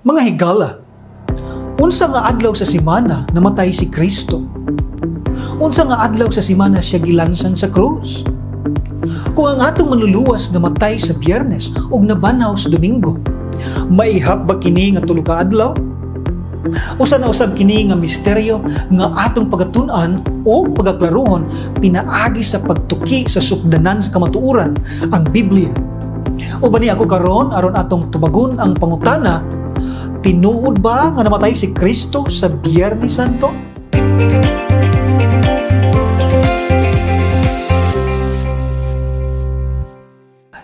Mga higala, unsa nga adlaw sa semana namatay si Kristo? Unsa nga adlaw sa semana siya gilansan sa krus? Kung ang atong manluluwas namatay sa Biyernes ug nabanhaw sa Domingo, maihap ba kini nga tulo ka adlaw? Usa na usab kini nga misteryo nga atong pagatun-an o pagaklarohon pinaagi sa pagtuki sa sukdanan sa kamatuoran, ang Biblia. O bani ako karon aron atong tubagon ang pangutana, tinuod ba nga namatay si Kristo sa Biyernes Santo?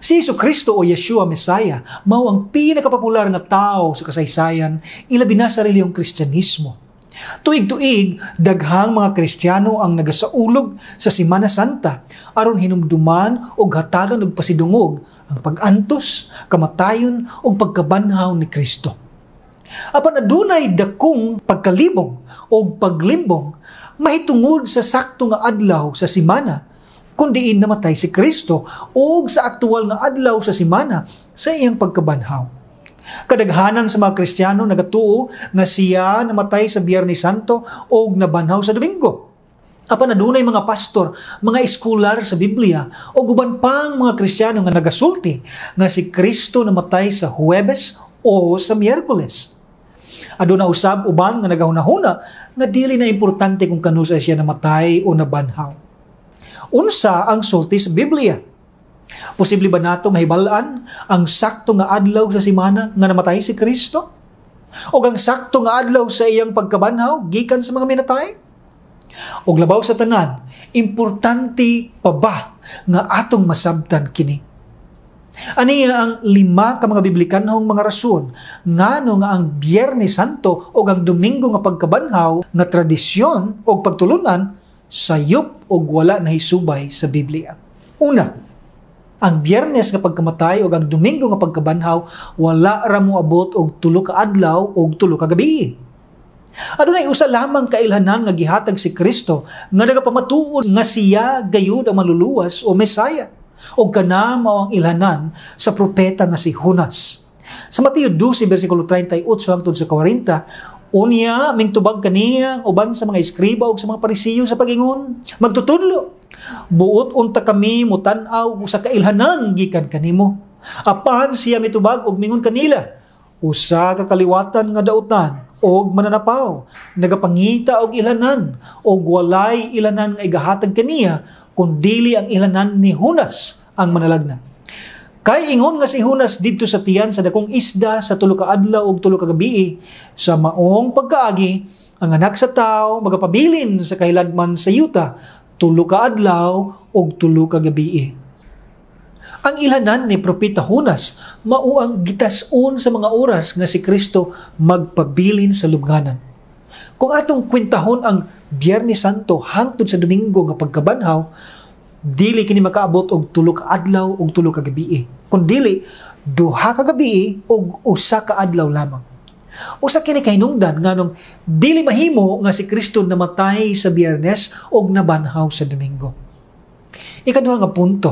Si Jesucristo o Yeshua Messiah mao ang pinakapopular nga tao sa kasaysayan, ilabi na sa relihiyong Kristyanismo. Tuig-tuig, daghang mga Kristiyano ang nagasaulog sa Semana Santa aron hinumduman o hatagan og pasidungog ang pag-antos, kamatayon o pagkabanhaw ni Kristo. Apan adunay dakong pagkalibog o paglimbong mahitungod sa sakto nga adlaw sa semana kundi namatay si Kristo o sa aktual nga adlaw sa semana sa iyang pagkabanhaw. Kadaghanan sa mga Kristiyano nagatuo nga siya namatay sa Biyernes Santo o nabanhaw sa Domingo. Apan adunay mga pastor, mga eskular sa Biblia o guban pang mga Kristiyano nga nagasulti nga si Kristo namatay sa Huwebes o sa Miyerkules. Aduna usab uban nga nagahunahuna nga dili na importante kung kanusa siya namatay o nabanhaw. Unsa ang sulti sa Biblia? Posible ba nato mahibal-an ang sakto nga adlaw sa semana nga namatay si Kristo? O ang sakto nga adlaw sa iyang pagkabanhaw gikan sa mga minatay? O labaw sa tanan, importante pa ba nga atong masabtan kini? Aniya ang 5 ka mga biblikanhong mga rason ngano nga ang Biyernes Santo o ang Domingo nga pagkabanhaw nga tradisyon o pagtulunan sayop o wala na hisubay sa Biblia. Una, ang Biyernes nga pagkamatay o ang Domingo nga pagkabanhaw wala ra moabot og 3 ka adlaw o 3 ka gabi. Adunay usa lamang kailhanan nga gihatag si Kristo nga nagapamatuod nga siya gayud ang manluluwas o Mesaya o kana mao ang ilhanan sa propeta nga si Jonas. Sa Mateo 12 bersikulo 38 hangtod sa 40, unya mingtubag kaniya uban sa mga eskriba ug sa mga parisiyo sa pagingon, magtutudlo, buot unta kami mutan-aw sa kailhanan gikan kanimo. Apan siya mitubag og mingon kanila, usa ka kaliwatan nga dautan og mananapaw, nagapangita og ilhanan og walay ilhanan nga igahatag kaniya kundili ang ilhanan ni Jonas ang manalagna. Kay ingon nga si Jonas didto sa tiyan sa dakong isda sa 3 ka adlaw ug 3 ka gabi, sa maong pagkaagi ang anak sa tao magapabilin sa kahilagman sa yuta 3 ka adlaw ug 3 ka gabi. Ang ilhanan ni propeta Jonas mao ang gitas-on sa mga oras nga si Kristo magpabilin sa lubnganan. Kung atong kwentahon ang Biyernes Santo hangtod sa Domingo nga pagkabanhaw, dili kini makaabot og 3 ka adlaw ug 3 ka gabi, kundili 2 ka gabi ug 1 ka adlaw lamang. Usa kini kahinungdan nganong dili mahimo nga si Kristo namatay sa Biyernes ug nabanhaw sa Domingo. Ikaduha nga punto,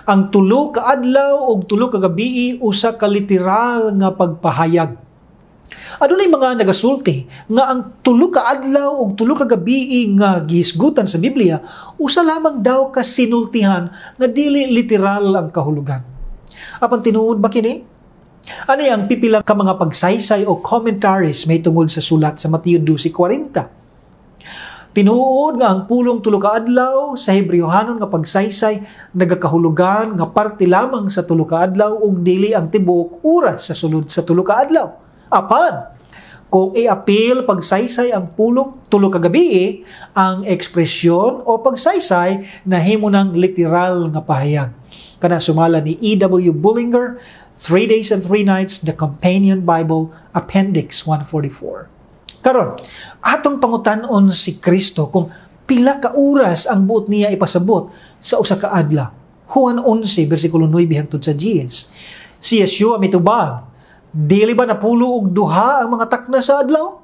ang 3 ka adlaw ug 3 ka gabi usa ka literal nga pagpahayag. Adunay mga nagasulti nga ang 3 ka adlaw ug 3 ka gabi nga gihisgutan sa Biblia usa lamang daw ka sinultihan nga dili literal ang kahulugan. Apan tinuod ba kini? Ani ang pipila ka mga pagsaysay o commentaries may tungod sa sulat sa Mateo 12:40. Tinuod nga ang pulong 3 ka adlaw sa Hebrewhanon nga pagsaysay nagakahulugan nga parte lamang sa 3 ka adlaw ug dili ang tibuok oras sa sulod sa 3 ka adlaw. Apan, kung i-appeal pagsaysay ang pulong 3 ka gabi, ang ekspresyon o pagsaysay nahimo ng literal nga pahayag. Kana sumala ni E.W. Bullinger, 3 Days and 3 Nights, The Companion Bible, Appendix 144. Karon, atong pangutanon si Kristo kung pila ka oras ang buot niya ipasabot sa usa ka adlaw. Juan 11, bersikulo 9 hangtod sa 10. Si Yeshua mitubag, dili ba napulo og 2 ang mga takna sa adlaw?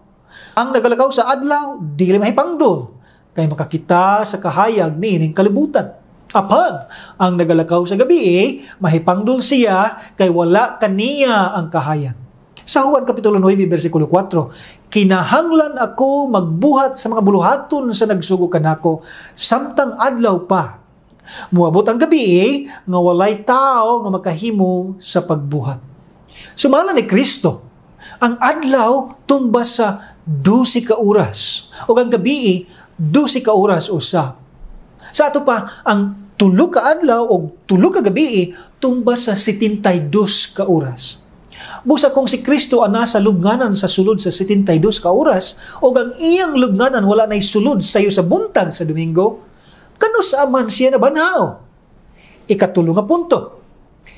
Ang nagalakaw sa adlaw, dili mahipangdol, kay makakita sa kahayag niining kalibutan. Apan, ang nagalakaw sa gabi, mahipangdol siya, kay wala kaniya ang kahayag. Sa Juan Kapitulo 9, versikulo 4, kinahanglan ako magbuhat sa mga buluhaton sa nagsugo kanako, samtang adlaw pa. Muabot ang gabi nga walay tao nga makahimo sa pagbuhat. Sumala ni Kristo, ang adlaw tumbas sa 12 ka oras, o ang gabi 12 ka oras usab. Sa ato pa, ang 3 ka adlaw o 3 ka gabi tumbas sa 72 ka oras. Busa kung si Kristo ana sa lubnganan sa sulod sa 72 ka oras, o ang iyang lubnganan wala na'y sulod sayo sa buntag sa Domingo, kano saaman siya na banaw? Ikatulo nga punto.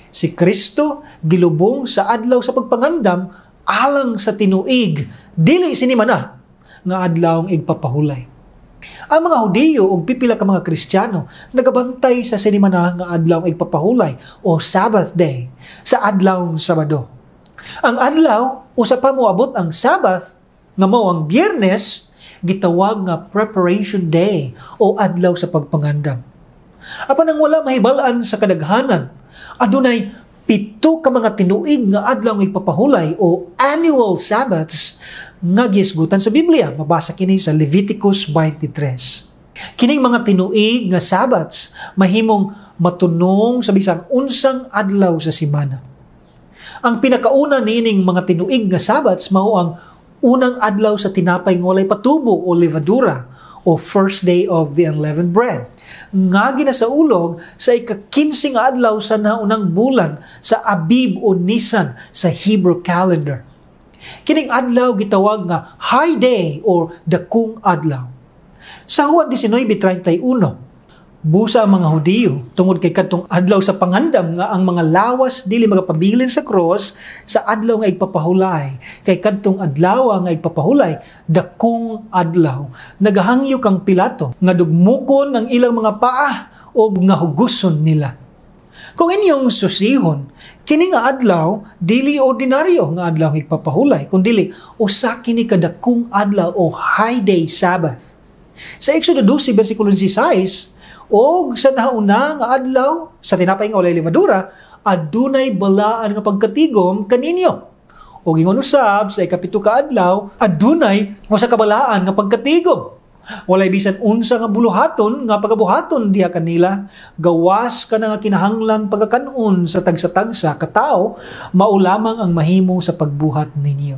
Si Kristo gilubong sa adlaw sa pagpangandam alang sa tinuig, dili sinimana nga adlaw igpapahulay. Ang mga Hudiyo o pipila ka mga Kristiyano nagabantay sa sinimana nga adlaw igpapahulay o Sabbath day sa adlaw Sabado. Ang adlaw usa pa moabot ang Sabbath nga mao ang Biyernes, gitawag nga preparation day o adlaw sa pagpangandam. Apan ang wala mahibalaan sa kadaghanan, adunay 7 ka mga tinuig nga adlaw nga ipapahulay o annual Sabbaths nga gihisgutan sa Biblia. Mabasa kini sa Leviticus 23. Kining mga tinuig nga Sabbaths mahimong matunong sa bisang unsang adlaw sa semana. Ang pinakauna niining mga tinuig nga Sabbaths mao ang unang adlaw sa tinapay nga walay patubo o levadura o first day of the unleavened bread, nga ginasaulog sa ika-15 nga adlaw sa naunang bulan sa Abib o Nisan sa Hebrew calendar. Kining adlaw gitawag nga high day or dakong adlaw. Sa Juan 19:31, busa ang mga Hudiyo tungod kay kadtong adlaw sa pangandam nga ang mga lawas dili magapabilin sa cross sa adlaw nga igpapahulay, kay kadtong adlaw nga igpapahulay dakong adlaw. Nagahangyo kang Pilato nga dugmukon ang ilang mga paa o nga huguson nila. Kung inyong susihon, kini nga adlaw dili ordinaryo nga adlaw igpapahulay, kundi usa kini kadakong adlaw o high day Sabbath. Sa Exodo 12 versikulo 16, og sa nauna nga adlaw sa tinapay nga walay levadura, adunay balaan nga pagkatigom kaninyo. Og ingon usab sa ikapito ka adlaw, adunay usa ka balaan nga pagkatigom. Walay bisan unsa nga buluhaton nga pagabuhaton diha kanila, gawas ka na nga kinahanglan pagakanon sa tagsa-tagsa ka tawo, mao lamang ang mahimo sa pagbuhat ninyo.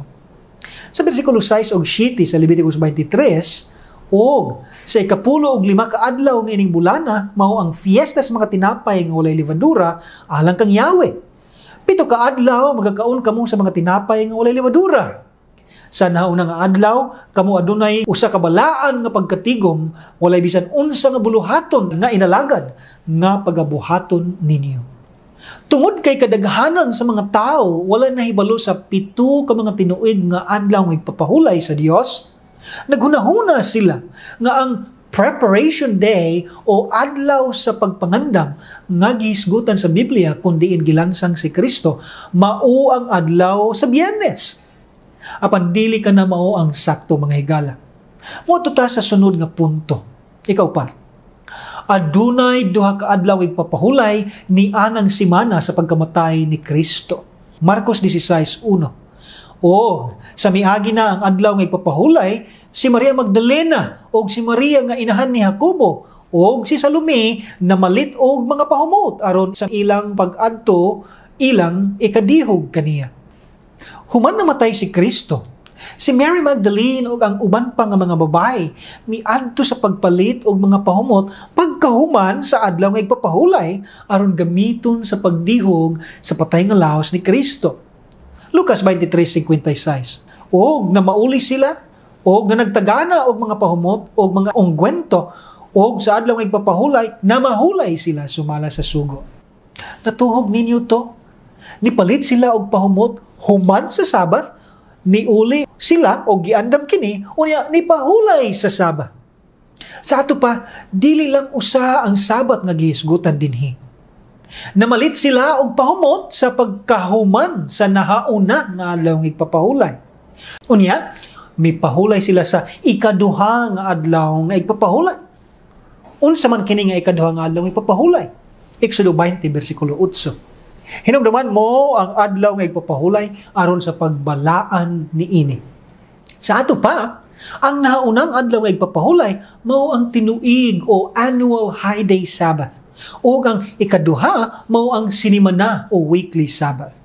Sa bersikulo 6 og 7 sa Leviticus 23, og sa ikapulo og 5 ka adlaw niining bulana mao ang fiesta sa mga tinapay nga walay levadura alang kang Yahweh. 7 ka adlaw magakaon kamo sa mga tinapay nga walay levadura. Sa nauna nga adlaw kamo adunay usa ka balaan nga pagkatigom, walay bisan unsa nga buluhaton nga inalagad nga pagabuhaton ninyo. Tungod kay kadaghanan sa mga tao wala nahibalo sa 7 ka mga tinuig nga adlaw nga igpapahulay sa Dios, naghunahuna sila nga ang preparation day o adlaw sa pagpangandam nga gihisgutan sa Biblia kundiin gilansang si Kristo mao ang adlaw sa Biyernes. Apan dili ka na mao ang sakto mga higala. Moadto ta sa sunod nga punto. Ikaw pa. Adunay 2 ka adlaw igpapahulay ni anang semana sa pagkamatay ni Kristo. Marcos 16:1. O, sa miagi na ang adlaw nga ipapahulay, si Maria Magdalena o si Maria nga inahan ni Jacobo o si Salome na malit og mga pahumot aron sa ilang pag-adto ilang ikadihog kaniya. Human namatay si Kristo, si Mary Magdalene o ang uban pa nga mga babae miadto sa pagpalit og mga pahumot pagkahuman sa adlaw nga ipapahulay aron gamiton sa pagdihog sa patay nga lawas ni Kristo. Lucas 23:56. Og na mauli sila, og na nagtagana og mga pahumot og mga ungwento, og sa adlaw nga igpapahulay, na mahulay sila sumala sa sugo. Natuhog ninyo to? Nipalit sila og pahumot human sa Sabat, niuli sila og giandam kini, unya nipahulay sa Sabat. Sa ato pa, dili lang usa ang Sabat nga gihisgutan dinhi. Namalit sila og pahumot sa pagkahuman sa nahauna nga adlaw nga igpapahulay. Unya, mipahulay sila sa ikaduha nga adlaw nga igpapahulay. Unsa man kini nga ikaduha nga adlaw nga igpapahulay? Exodo 20 bersikulo 8. Hinumduman mo ang adlaw nga igpapahulay aron sa pagbalaan niini. Sa ato pa, ang naunang adlaw nga igpapahulay mao ang tinuig o annual high day Sabbath. O ang ikaduha mao ang sinimana o weekly Sabbath.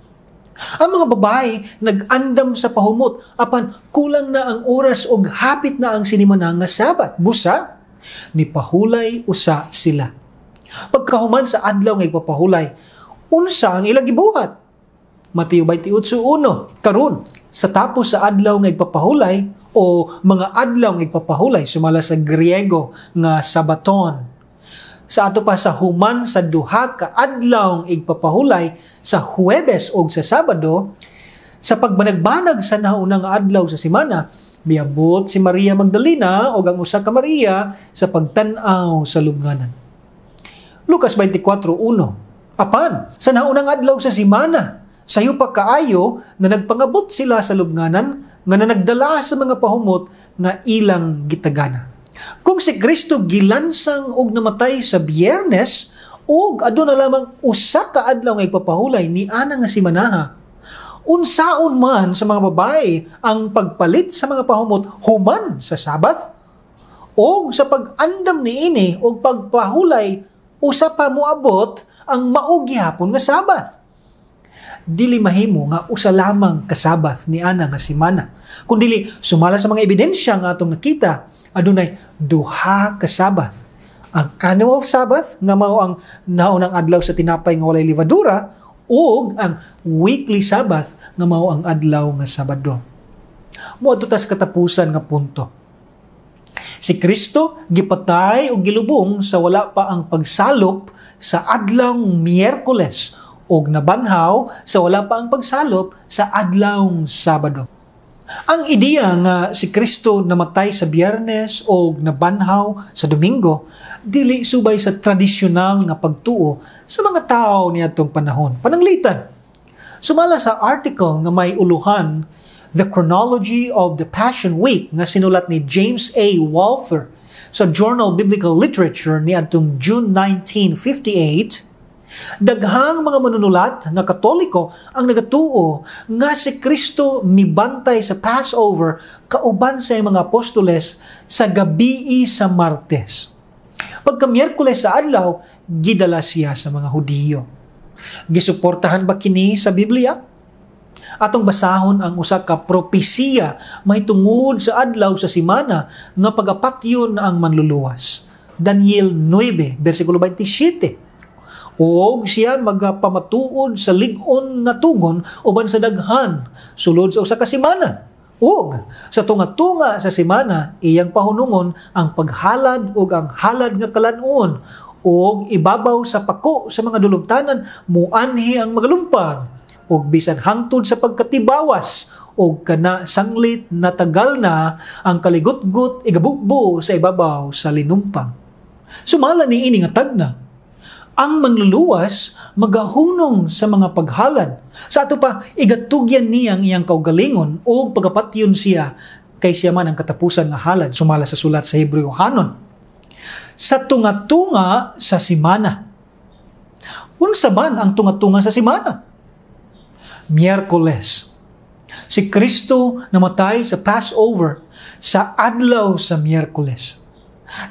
Ang mga babae nag-andam sa pahumot apan kulang na ang oras og hapit na ang sinimana nga Sabbath. Busa, ni pahulay usa sila. Pagkahuman sa adlaw nga igpapahulay, unsa ang ilang gibuhat? Mateo 28:1. Karon, sa tapos sa adlaw nga igpapahulay o mga adlaw nga igpapahulay sumala sa Griego nga Sabaton. Sa ato pa sa human sa duha ka adlaw nga igpapahulay sa Huwebes o sa Sabado, sa pagbanagbanag sa naunang adlaw sa semana, miabot si Maria Magdalena o ang usa ka Maria sa pagtan-aw sa lubnganan. Lucas 24:1. Apan, sa naunang adlaw sa semana, sayo pa kaayo na nagpangabot sila sa lubnganan nga nagdala sa mga pahumot nga ilang gitagana. Kung si Kristo gilansang og namatay sa Biyernes, og aduna lamang usa ka adlaw nga ipapahulay ni ana nga semanaha, unsaon man sa mga babae ang pagpalit sa mga pahumot human sa Sabath, og sa pag-andam niini og pagpahulay usa pa moabot ang mao gihapon nga Sabath. Dili mahimo nga usa lamang ka Sabath ni ana nga semana, kundili sumala sa mga ebidensya nga atong nakita, adunay duha ka Sabath. Ang annual Sabbath nga mao ang naunang adlaw sa tinapay nga walay libadura, ug ang weekly Sabbath nga mao ang adlaw nga Sabado. Moadto ta sa katapusan nga punto. Si Kristo gipatay o gilubong sa wala pa ang pagsalop sa adlaw Miyerkules o nabanhaw sa wala pa ang pagsalop sa adlaw Sabado. Ang ideya nga si Kristo namatay sa Biyernes o nabanhaw sa Domingo dili subay sa tradisyonal nga pagtuo sa mga tao niadtong panahon. Pananglitan. Sumala sa article nga may uluhan The Chronology of the Passion Week nga sinulat ni James A. Walther sa Journal Biblical Literature niadtong June 1958, daghang mga manunulat nga Katoliko ang nagatuo nga si Kristo mibantay sa Passover kauban sa mga apostoles sa gabii sa Martes. Pagka Miyerkules sa adlaw, gidala siya sa mga Hudiyo. Gisuportahan ba kini sa Biblia? Atong basahon ang usa ka propesiya mahitungod sa adlaw sa semana nga pagapatyon ang manluluwas. Daniel 9, versikulo 27. Og siya magapamatuod sa lig-on nga tugon uban sa daghan sulod sa usa ka semana. Og sa tunga-tunga sa semana iyang pahunungon ang paghalad og ang halad nga kalan-on og ibabaw sa pako sa mga dulumtanan muanhi ang magalumpag og bisan hangtod sa pagkatibawas og kana sanglit na tagal na ang kaligutgut igabukbo sa ibabaw sa linumpang. Sumala ni ini nga tagna, ang manluluwas magahunong sa mga paghalad. Sa ato pa, igatugyan niya ang iyang kaugalingon o pagapatyon siya kay siya man ang katapusan nga halad. Sumala sa sulat sa Hebreo hanon. Sa tunga-tunga sa semana. Unsa man ang tunga-tunga sa semana? Miyerkules. Si Kristo namatay sa Passover sa adlaw sa Miyerkules.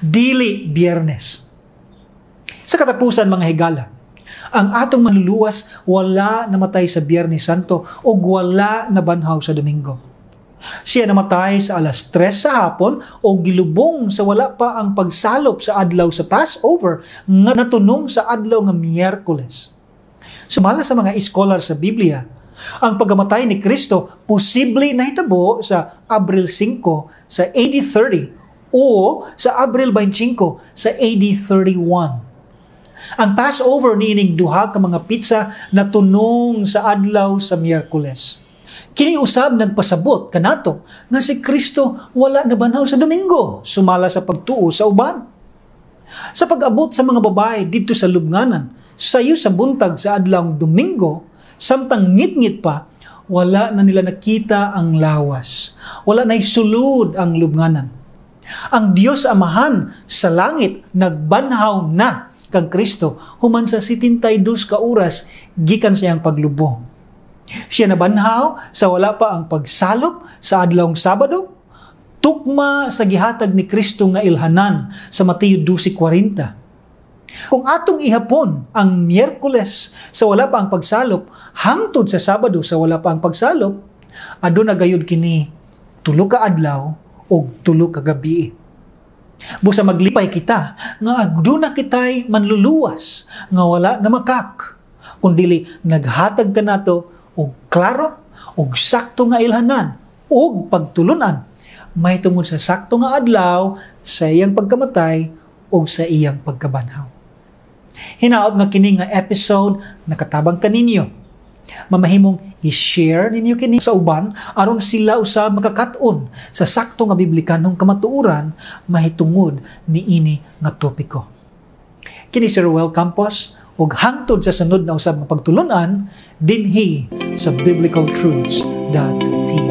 Dili Biyernes. Sa katapusan mga higala, ang atong manluluwas wala namatay sa Biyernes Santo o wala nabanhaw sa Domingo. Siya namatay sa alas 3 sa hapon o gilubong sa wala pa ang pagsalop sa adlaw sa Passover nga natunong sa adlaw nga Miyerkules. Sumala sa mga iskolar sa Biblia, ang pagkamatay ni Kristo posible nahitabo sa Abril 5 sa AD 30 o sa Abril 25 sa AD 31. Ang Passover niining duha ka mga pizza na tunong sa adlaw sa Miyerkules. Kini usab nagpasabot kanato nga si Kristo wala nabanhaw sa Domingo, sumala sa pagtuo sa uban. Sa pag-abot sa mga babae dito sa lubnganan, sayo sa buntag sa adlawng Domingo, samtang ngit-ngit pa, wala na nila nakita ang lawas. Wala na isulod ang lubnganan. Ang Diyos Amahan sa langit nagbanhaw na kang Kristo human sa 72 ka oras gikan sa iyang paglubong. Siya nabanhaw sa wala pa ang pagsalop sa adlawng Sabado, tukma sa gihatag ni Kristo nga ilhanan sa Mateo 12:40. Kung atong ihapon ang Miyerkules sa wala pa ang pagsalop hangtod sa Sabado sa wala pa ang pagsalop, aduna gayud kini 3 ka adlaw o 3 ka gabi. Busa maglipay kita nga aduna kitay manluluwas nga wala na makak, kundili naghatag ka nato og klaro og sakto nga ilhanan og pagtulunan may tungod sa sakto nga adlaw sa iyang pagkamatay o sa iyang pagkabanhaw. Hinaot nga kini nga episode nakatabang kaninyo. Mamahimong i-share ninyo kini sa uban aron sila usab makakaton sa sakto nga biblikanong kamatuoran mahitungod niini nga topiko. Kini Sir Ruel Campos ug hangtod sa sunod na usab nga pagtulunan dinhi sa biblicaltruths.tv.